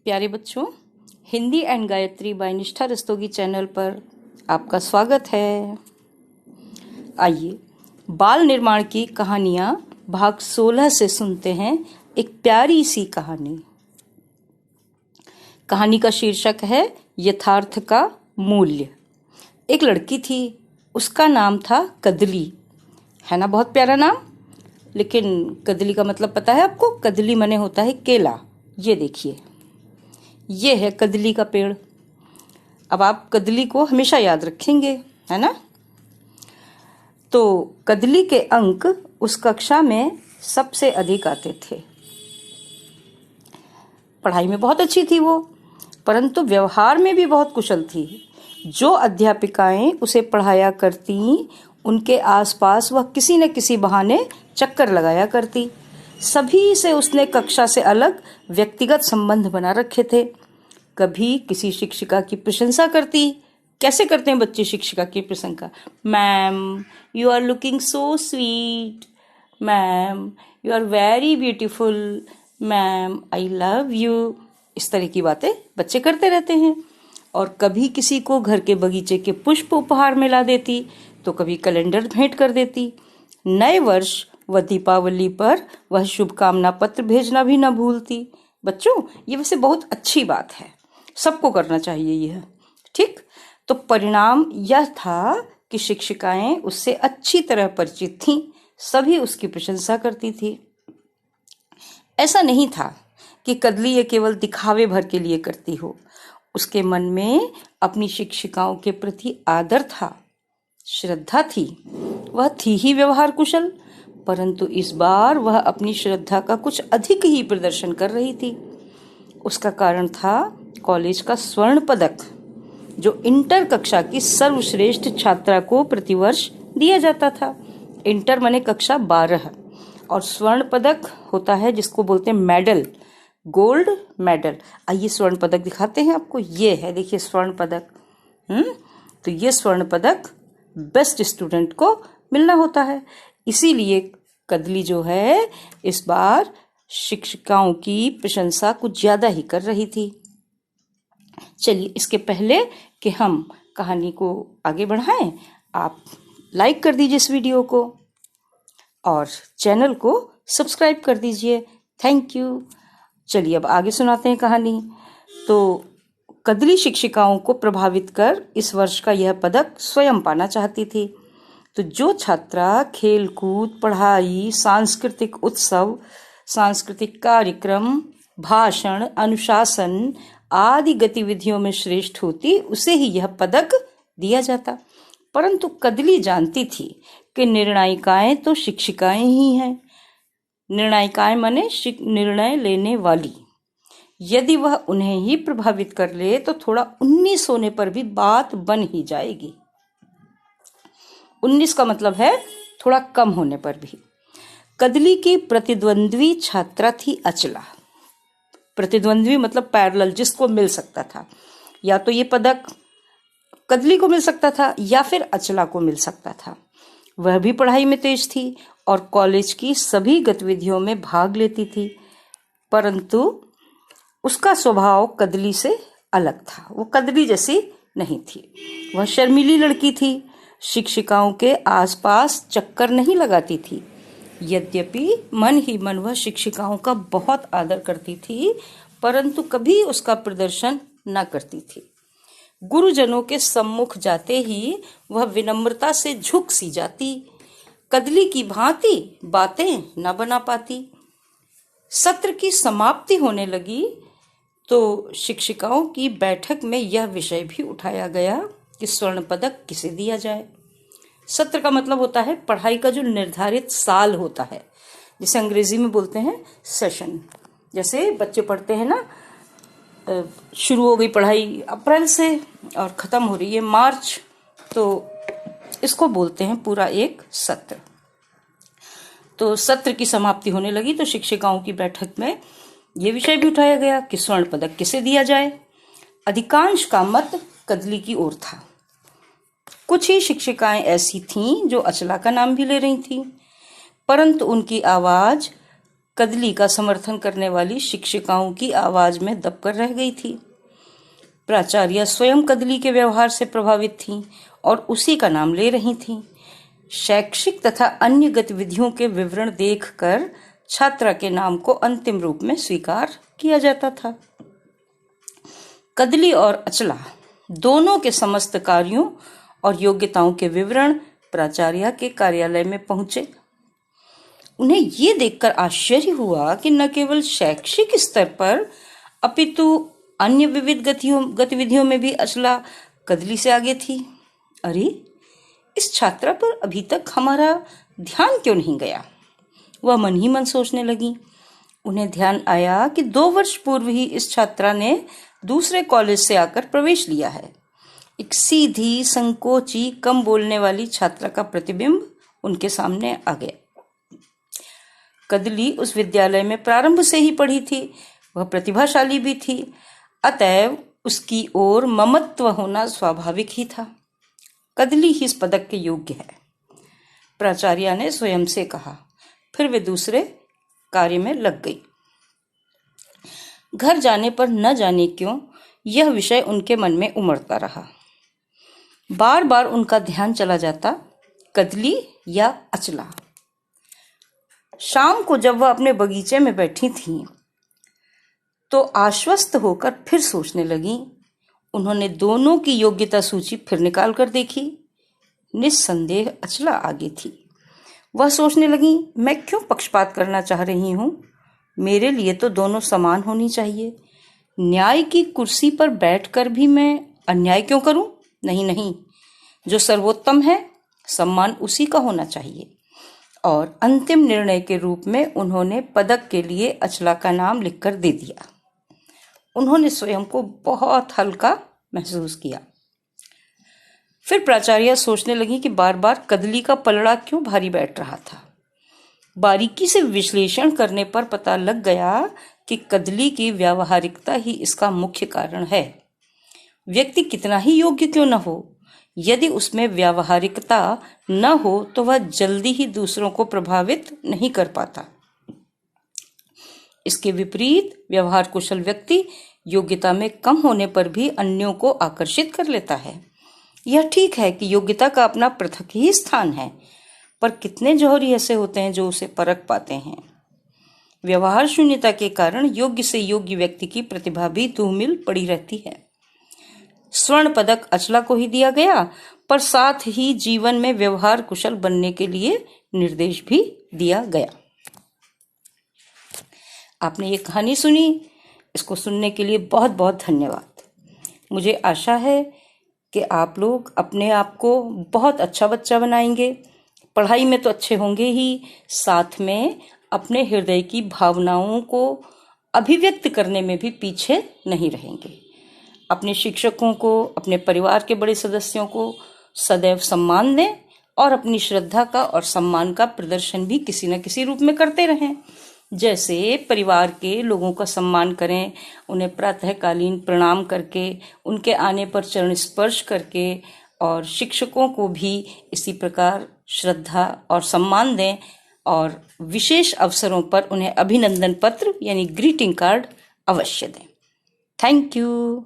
प्यारे बच्चों, Hindi and Gayatri bye निष्ठा रस्तोगी चैनल पर आपका स्वागत है। आइए बाल निर्माण की कहानियां भाग 16 से सुनते हैं एक प्यारी सी कहानी। कहानी का शीर्षक है यथार्थ का मूल्य। एक लड़की थी, उसका नाम था कदली। है ना बहुत प्यारा नाम। लेकिन कदली का मतलब पता है आपको? कदली माने होता है केला। ये देखिए, ये है कदली का पेड़। अब आप कदली को हमेशा याद रखेंगे, है ना? तो कदली के अंक उस कक्षा में सबसे अधिक आते थे। पढ़ाई में बहुत अच्छी थी वो, परंतु व्यवहार में भी बहुत कुशल थी। जो अध्यापिकाएं उसे पढ़ाया करती, उनके आसपास वह किसी न किसी बहाने चक्कर लगाया करती। सभी से उसने कक्षा से अलग व्यक्तिगत संबंध बना रखे थे। कभी किसी शिक्षिका की प्रशंसा करती। कैसे करते हैं बच्चे शिक्षिका की प्रशंसा? Ma'am, you are looking so sweet. Ma'am, you are very beautiful. Ma'am, I love you. इस तरह की बातें बच्चे करते रहते हैं। और कभी किसी को घर के बगीचे के पुष्प उपहार में ला देती, तो कभी कैलेंडर भेंट कर देती। नए वर्ष व दीपावली पर वह शुभकामना पत्र भेजना भी न भूलती। बच्चों, ये वैसे बहुत अच्छी बात है, सबको करना चाहिए यह, ठीक? तो परिणाम यह था कि शिक्षिकाएं उससे अच्छी तरह परिचित थीं, सभी उसकी प्रशंसा करती थी। ऐसा नहीं था कि कदली ये केवल दिखावे भर के लिए करती हो। उसके मन में अपनी शिक्षिकाओं के प्रति आदर था, श्रद्धा थी। वह थी ही व्यवहार कुशल, परंतु इस बार वह अपनी श्रद्धा का कुछ अधिक ही प्रदर्शन कर रही थी। उसका कारण था कॉलेज का स्वर्ण पदक, जो इंटर कक्षा की सर्वश्रेष्ठ छात्रा को प्रतिवर्ष दिया जाता था। इंटर माने कक्षा 12, और स्वर्ण पदक होता है जिसको बोलते हैं मेडल, गोल्ड मेडल। आइए स्वर्ण पदक दिखाते हैं आपको। ये है, देखिए स्वर्ण पदक। तो ये स्वर्ण पदक बेस्ट स्टूडेंट को मिलना होता है। इसीलिए कदली जो है इस बार शिक्षिकाओं की प्रशंसा कुछ ज्यादा ही कर रही थी। चलिए, इसके पहले कि हम कहानी को आगे बढ़ाएं, आप लाइक कर दीजिए इस वीडियो को और चैनल को सब्सक्राइब कर दीजिए। Thank you. चलिए अब आगे सुनाते हैं कहानी। तो कदली शिक्षिकाओं को प्रभावित कर इस वर्ष का यह पदक स्वयं पाना चाहती थी। तो जो छात्रा खेल कूद, पढ़ाई, सांस्कृतिक उत्सव, सांस्कृतिक कार्यक्रम, भाषण, अनुशासन आदि गतिविधियों में श्रेष्ठ होती, उसे ही यह पदक दिया जाता। परंतु कदली जानती थी कि निर्णायिकाएं तो शिक्षिकाएं ही हैं। निर्णायिकाएं माने निर्णय लेने वाली। यदि वह उन्हें ही प्रभावित कर ले तो थोड़ा 19 होने पर भी बात बन ही जाएगी। 19 का मतलब है थोड़ा कम होने पर भी। कदली की प्रतिद्वंद्वी छात्रा थी अचला। प्रतिद्वंद्वी मतलब पैरेलल, जिसको मिल सकता था। या तो ये पदक कदली को मिल सकता था या फिर अचला को मिल सकता था। वह भी पढ़ाई में तेज थी और कॉलेज की सभी गतिविधियों में भाग लेती थी, परंतु उसका स्वभाव कदली से अलग था। वो कदली जैसी नहीं थी। वह शर्मीली लड़की थी। शिक्षिकाओं के आसपास चक्कर नहीं लगाती थी। यद्यपि मन ही मन वह शिक्षिकाओं का बहुत आदर करती थी, परंतु कभी उसका प्रदर्शन न करती थी। गुरुजनों के सम्मुख जाते ही वह विनम्रता से झुक सी जाती। कदली की भांति बातें न बना पाती। सत्र की समाप्ति होने लगी तो शिक्षिकाओं की बैठक में यह विषय भी उठाया गया कि स्वर्ण पदक किसे दिया जाए। सत्र का मतलब होता है पढ़ाई का जो निर्धारित साल होता है, जिसे अंग्रेजी में बोलते हैं सेशन। जैसे बच्चे पढ़ते हैं ना, शुरू हो गई पढ़ाई अप्रैल से और खत्म हो रही है मार्च, तो इसको बोलते हैं पूरा एक सत्र। तो सत्र की समाप्ति होने लगी तो शिक्षिकाओं की बैठक में यह विषय भी उठाया गया कि स्वर्ण पदक किसे दिया जाए। अधिकांश का मत कदली की ओर था। कुछ ही शिक्षिकाएं ऐसी थीं जो अचला का नाम भी ले रही थीं, परंतु उनकी आवाज कदली का समर्थन करने वाली शिक्षिकाओं की आवाज में दबकर रह गई थी। प्राचार्य स्वयं कदली के व्यवहार से प्रभावित थीं और उसी का नाम ले रही थीं। शैक्षिक तथा अन्य गतिविधियों के विवरण देखकर छात्रा के नाम को अंतिम रूप में स्वीकार किया जाता था। कदली और अचला दोनों के समस्त कार्यों और योग्यताओं के विवरण प्राचार्य के कार्यालय में पहुंचे। उन्हें ये देखकर आश्चर्य हुआ कि न केवल शैक्षिक स्तर पर अपितु अन्य विविध गतिविधियों में भी अचला कदली से आगे थी। अरे, इस छात्रा पर अभी तक हमारा ध्यान क्यों नहीं गया? वह मन ही मन सोचने लगी। उन्हें ध्यान आया कि 2 वर्ष पूर्व ही इस छात्रा ने दूसरे कॉलेज से आकर प्रवेश लिया है। एक सीधी, संकोची, कम बोलने वाली छात्रा का प्रतिबिंब उनके सामने आ गया। कदली उस विद्यालय में प्रारंभ से ही पढ़ी थी, वह प्रतिभाशाली भी थी, अतएव उसकी ओर ममत्व होना स्वाभाविक ही था। कदली ही इस पदक के योग्य है, प्राचार्य ने स्वयं से कहा। फिर वे दूसरे कार्य में लग गई। घर जाने पर न जाने क्यों यह विषय उनके मन में उमड़ता रहा। बार बार उनका ध्यान चला जाता कदली या अचला। शाम को जब वह अपने बगीचे में बैठी थीं, तो आश्वस्त होकर फिर सोचने लगीं। उन्होंने दोनों की योग्यता सूची फिर निकाल कर देखी। निस्संदेह अचला आगे थी। वह सोचने लगी, मैं क्यों पक्षपात करना चाह रही हूं? मेरे लिए तो दोनों समान होनी चाहिए। न्याय की कुर्सी पर बैठकर भी मैं अन्याय क्यों करूं? नहीं नहीं, जो सर्वोत्तम है सम्मान उसी का होना चाहिए। और अंतिम निर्णय के रूप में उन्होंने पदक के लिए अचला का नाम लिखकर दे दिया। उन्होंने स्वयं को बहुत हल्का महसूस किया। फिर प्राचार्य सोचने लगी कि बार बार कदली का पलड़ा क्यों भारी बैठ रहा था। बारीकी से विश्लेषण करने पर पता लग गया कि कदली की व्यावहारिकता ही इसका मुख्य कारण है। व्यक्ति कितना ही योग्य क्यों न हो, यदि उसमें व्यावहारिकता न हो तो वह जल्दी ही दूसरों को प्रभावित नहीं कर पाता। इसके विपरीत व्यवहार कुशल व्यक्ति योग्यता में कम होने पर भी अन्यों को आकर्षित कर लेता है। यह ठीक है कि योग्यता का अपना पृथक ही स्थान है, पर कितने जौहरी ऐसे होते हैं जो उसे परख पाते हैं। व्यवहार शून्यता के कारण योग्य से योग्य व्यक्ति की प्रतिभा भी धूमिल पड़ी रहती है। स्वर्ण पदक अचला को ही दिया गया, पर साथ ही जीवन में व्यवहार कुशल बनने के लिए निर्देश भी दिया गया। आपने ये कहानी सुनी, इसको सुनने के लिए बहुत बहुत धन्यवाद। मुझे आशा है कि आप लोग अपने आप को बहुत अच्छा बच्चा बनाएंगे। पढ़ाई में तो अच्छे होंगे ही, साथ में अपने हृदय की भावनाओं को अभिव्यक्त करने में भी पीछे नहीं रहेंगे। अपने शिक्षकों को, अपने परिवार के बड़े सदस्यों को सदैव सम्मान दें और अपनी श्रद्धा का और सम्मान का प्रदर्शन भी किसी न किसी रूप में करते रहें। जैसे परिवार के लोगों का सम्मान करें, उन्हें प्रातःकालीन प्रणाम करके, उनके आने पर चरण स्पर्श करके, और शिक्षकों को भी इसी प्रकार श्रद्धा और सम्मान दें और विशेष अवसरों पर उन्हें अभिनंदन पत्र यानी ग्रीटिंग कार्ड अवश्य दें। Thank you.